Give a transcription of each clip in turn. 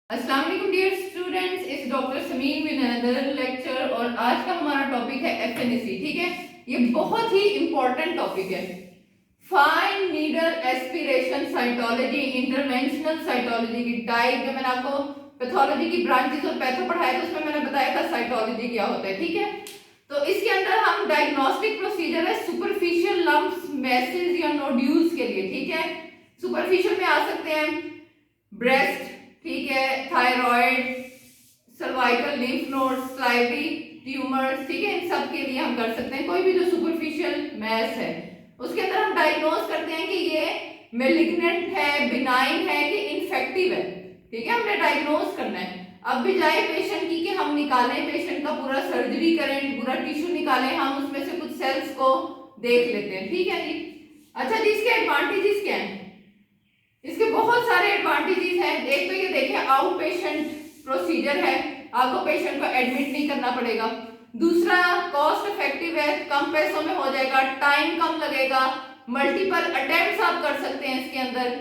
अस्सलाम वालेकुम dear students, इस doctor Sameen with another lecture. और आज का हमारा टॉपिक है एफएनसी। ठीक है, ये बहुत ही इंपॉर्टेंट टॉपिक है। Fine needle aspiration cytology, interventional cytology की टाइप। जो मैंने आपको पैथोलॉजी की ब्रांचेस और पैथो पढ़ाया था उसमें मैंने बताया था साइटोलॉजी क्या होता है। ठीक है, तो इसके अंदर हम डायग्नोस्टिक प्रोसीजर है सुपरफिशियल लम्प्स, मैसेज या नोड्यूल्स के लिए। ठीक है, सुपरफिशियल में आ सकते हैं ब्रेस्ट, ठीक है, thyroid, cervical lymph nodes, salivary tumours. ठीक है, इन सब के लिए हम कर सकते हैं। कोई भी जो सुपरफिशियल मैस है उसके अंदर हम डायग्नोज करते हैं कि ये मेलिग्नेंट है, बिनाइन है कि इन्फेक्टिव है। ठीक है, हमने डायग्नोज करना है। अब भी जाए पेशेंट की कि हम निकालें, पेशेंट का पूरा सर्जरी करें, पूरा टिश्यू निकालें, हम उसमें से कुछ सेल्स को देख लेते हैं। ठीक है जी। अच्छा जी, इसके एडवांटेजेस क्या हैं? इसके बहुत सारे एडवांटेजेस हैं। एक तो ये देखिए, आउट पेशेंट प्रोसीजर है, आपको पेशेंट को एडमिट नहीं करना पड़ेगा। दूसरा, कॉस्ट इफेक्टिव है, कम पैसों में हो जाएगा, टाइम कम लगेगा, मल्टीपल अटेम्प्ट्स आप कर सकते हैं इसके अंदर।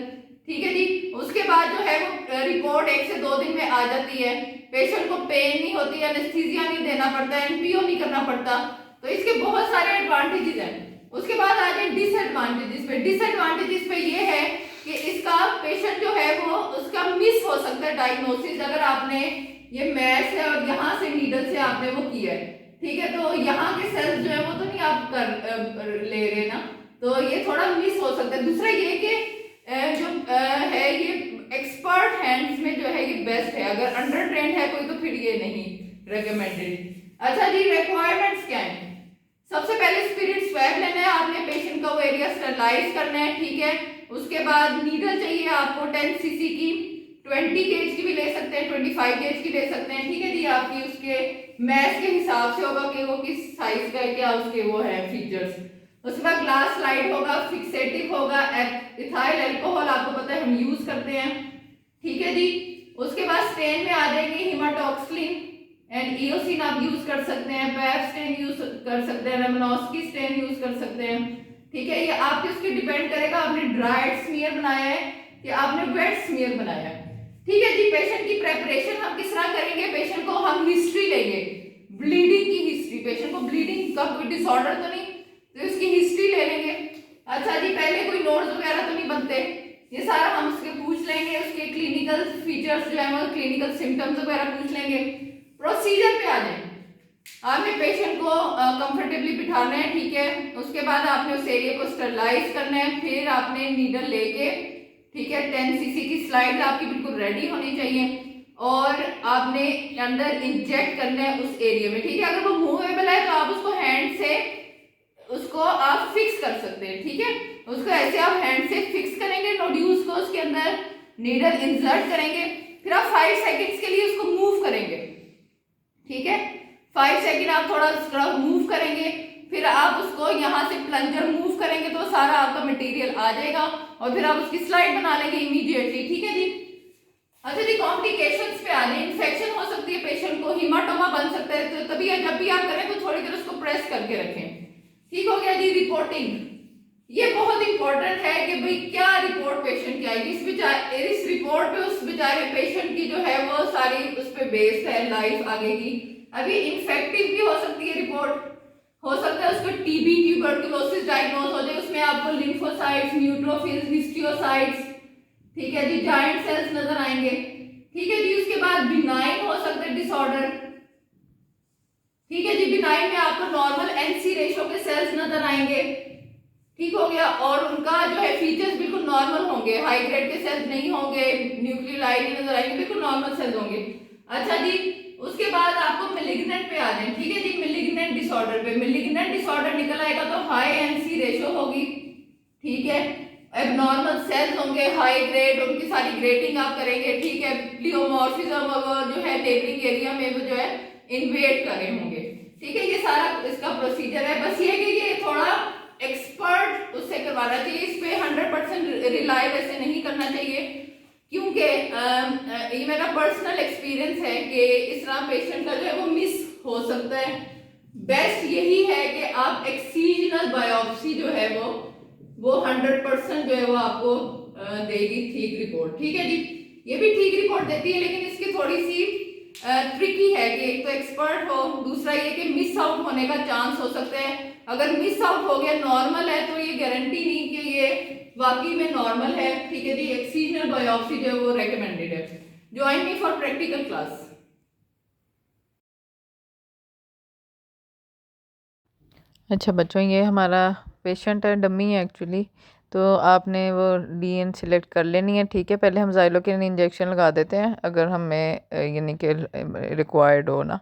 ठीक है जी। उसके बाद जो है वो रिपोर्ट 1 से 2 दिन में आ जाती है, पेशेंट को पेन नहीं होती, एनेस्थीसिया नहीं देना पड़ता, एनपीओ नहीं करना पड़ता। तो इसके बहुत सारे एडवांटेजेस हैं। उसके बाद आ जाए डिसएडवांटेजेस पे। डिसएडवांटेजेस पे ये है कि इसका पेशेंट जो है वो उसका मिस हो सकता है डायग्नोसिस, अगर आपने ये मैस है और यहाँ से नीडल से आपने वो किया है। ठीक है, तो यहाँ के सेल्स जो है वो तो नहीं आप कर ले रहे ना, तो ये थोड़ा मिस हो सकता है। दूसरा ये कि जो है ये एक्सपर्ट हैंड्स में जो है ये बेस्ट है, अगर अंडर ट्रेंड है कोई तो फिर ये नहीं रिकमेंडेड। अच्छा जी, रिक्वायरमेंट्स क्या है? सबसे पहले स्पिरिट स्वैब लेना है आपने, पेशेंट का वो एरिया स्टरलाइज करना है। ठीक है, उसके बाद नीडल चाहिए आपको 10 सीसी की, 20 गेज की भी ले सकते हैं, 25 गेज की ले सकते हैं। ठीक है जी, आपकी उसके मैस के हिसाब से होगा कि वो किस साइज का है, क्या उसके वो है फीचर्स। उसके बाद ग्लास स्लाइड होगा, फिक्सेटिव होगा, इथाइल अल्कोहल आपको पता है हम यूज करते हैं। ठीक है जी। उसके बाद स्टेन में आ जाएंगे हिमाटोक्सिलिन एंड इओसिन आप यूज कर सकते हैं, पैप स्टेन यूज कर सकते हैं, रेमनोस्की स्टेन यूज कर सकते हैं। ठीक है, ये आपके उसके डिपेंड करेगा आपने ड्राइड स्मीयर बनाया है कि आपने वेट स्मीयर बनाया है। ठीक है जी। पेशेंट की प्रेपरेशन हम किस तरह करेंगे? पेशेंट को हम हिस्ट्री लेंगे, ब्लीडिंग की हिस्ट्री, पेशेंट को ब्लीडिंग का कोई डिसऑर्डर तो नहीं, तो इसकी हिस्ट्री ले लेंगे। अच्छा जी, पहले कोई नोट्स वगैरह तो नहीं बनते, ये सारा हम उसके पूछ लेंगे, उसके क्लिनिकल फीचर्स जो है वो क्लिनिकल सिम्टम्स वगैरह पूछ लेंगे। प्रोसीजर पे आ जाए, आपने पेशेंट को कंफर्टेबली बिठाना है। ठीक है, उसके बाद आपने उस एरिया को स्टरलाइज करना है, फिर आपने नीडल लेके, ठीक है, 10 सीसी की स्लाइड आपकी बिल्कुल रेडी होनी चाहिए और आपने अंदर इंजेक्ट करना है उस एरिया में। ठीक है, अगर वो मूवेबल है तो आप उसको हैंड से उसको आप फिक्स कर सकते हैं। ठीक है, उसको ऐसे आप हैंड से फिक्स करेंगे, नोड्यूल्स को उसके अंदर नीडल इंसर्ट करेंगे, फिर आप 5 सेकेंड्स के लिए उसको मूव करेंगे। ठीक है, 5 सेकेंड आप थोड़ा स्क्रब मूव करेंगे, फिर आप उसको यहाँ से प्लंजर मूव करेंगे तो सारा आपका मटेरियल आ जाएगा और फिर आप उसकी स्लाइड बना लेंगे इमीडिएटली। ठीक है जी। अच्छा जी, कॉम्प्लिकेशंस पे आ जाए। इन्फेक्शन हो सकती है, पेशेंट को हीमाटोमा बन सकता है, तो तभी जब भी आप करें तो थोड़ी देर उसको प्रेस करके रखें। ठीक हो गया जी। रिपोर्टिंग, ये बहुत इंपॉर्टेंट है कि भाई क्या रिपोर्ट पेशेंट की आएगी। इस रिपोर्ट पे उस बेचारे पेशेंट की जो है वो सारी उस पे बेस्ड है लाइफ आगे की। अभी इन्फेक्टिव भी हो सकती है रिपोर्ट, हो सकता है उसको टीबी ट्यूबरकुलोसिस डायग्नोज हो जाए, उसमें आपको लिम्फोसाइट्स, न्यूट्रोफिल्स, हिस्टियोसाइट्स, ठीक है जी, जायंट सेल्स नजर आएंगे। ठीक है जी। उसके बाद बिनाइन हो सकते हैं डिसऑर्डर। ठीक है जी, बिनाइन में आपको नॉर्मल एनसी रेशो के सेल्स नजर आएंगे। ठीक हो गया, और उनका जो है फीचर्स बिल्कुल नॉर्मल होंगे, हाई ग्रेड के सेल्स नहीं होंगे, न्यूक्लियोलाइड नहीं नजर आएंगे, बिल्कुल नॉर्मल सेल्स होंगे। अच्छा जी, उसके बाद आपको मेलिग्नेंट पे आ जाए। ठीक है जी, मेलिग्नेंट डिसऑर्डर पे, मेलिग्नेंट डिसऑर्डर निकल आएगा तो हाई एनसी रेशो होगी। ठीक है, एबनॉर्मल सेल्स होंगे हाई ग्रेड, उनकी सारी ग्रेडिंग आप करेंगे। ठीक है, प्लियोमॉर्फिज्म जो है नेबरिंग एरिया में वो जो है इन्वेड कर रहे होंगे। ठीक है, ये सारा इसका प्रोसीजर है। बस ये कि ये थोड़ा एक्सपर्ट उससे करवाना चाहिए, इस पे 100% रिलाई वैसे नहीं करना चाहिए, क्योंकि ये मेरा पर्सनल एक्सपीरियंस है कि इस तरह पेशेंट का जो है वो मिस हो सकता है। बेस्ट यही है कि आप एक्सीजनल बायोप्सी जो है वो 100% जो है वो आपको देगी ठीक रिपोर्ट। ठीक है जी, ये भी ठीक रिपोर्ट देती है, लेकिन इसकी थोड़ी सी ट्रिकी है कि एक तो एक्सपर्ट हो, दूसरा ये कि मिस आउट होने का चांस हो सकता है। अगर मिस आउट हो गया, नॉर्मल है, तो ये गारंटी नहीं कि ये वाकई में नॉर्मल है। ठीक है जी, एक्सीजनल बायोप्सी जो है वो रेकमेंडेड है। Join me for practical class. अच्छा बच्चों, ये हमारा पेशेंट है, डमी है एक्चुअली। तो आपने वो डीएन सिलेक्ट कर लेनी है, ठीक है। पहले हम ज़ाइलोकेन इंजेक्शन लगा देते हैं अगर हमें यानी कि रिक्वायर्ड हो ना।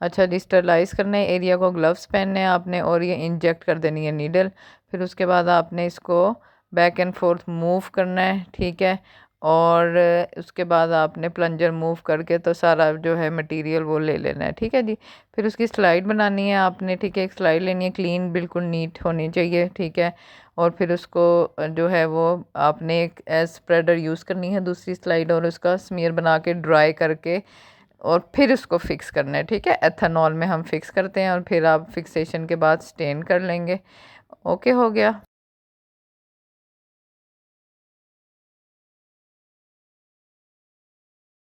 अच्छा जी, स्टरलाइज करना है एरिया को, ग्लव्स पहनने हैं आपने, और ये इंजेक्ट कर देनी है नीडल। फिर उसके बाद आपने इसको बैक एंड फोर्थ मूव करना है, ठीक है। और उसके बाद आपने प्लंजर मूव करके तो सारा जो है मटेरियल वो ले लेना है, ठीक है जी। फिर उसकी स्लाइड बनानी है आपने, ठीक है। एक स्लाइड लेनी है, क्लीन बिल्कुल नीट होनी चाहिए, ठीक है। और फिर उसको जो है वो आपने एक एज स्प्रेडर यूज़ करनी है दूसरी स्लाइड, और उसका स्मीयर बना के ड्राई करके और फिर उसको फिक्स करना है, ठीक है। एथेनॉल में हम फिक्स करते हैं और फिर आप फिक्सेशन के बाद स्टेन कर लेंगे। ओके, हो गया।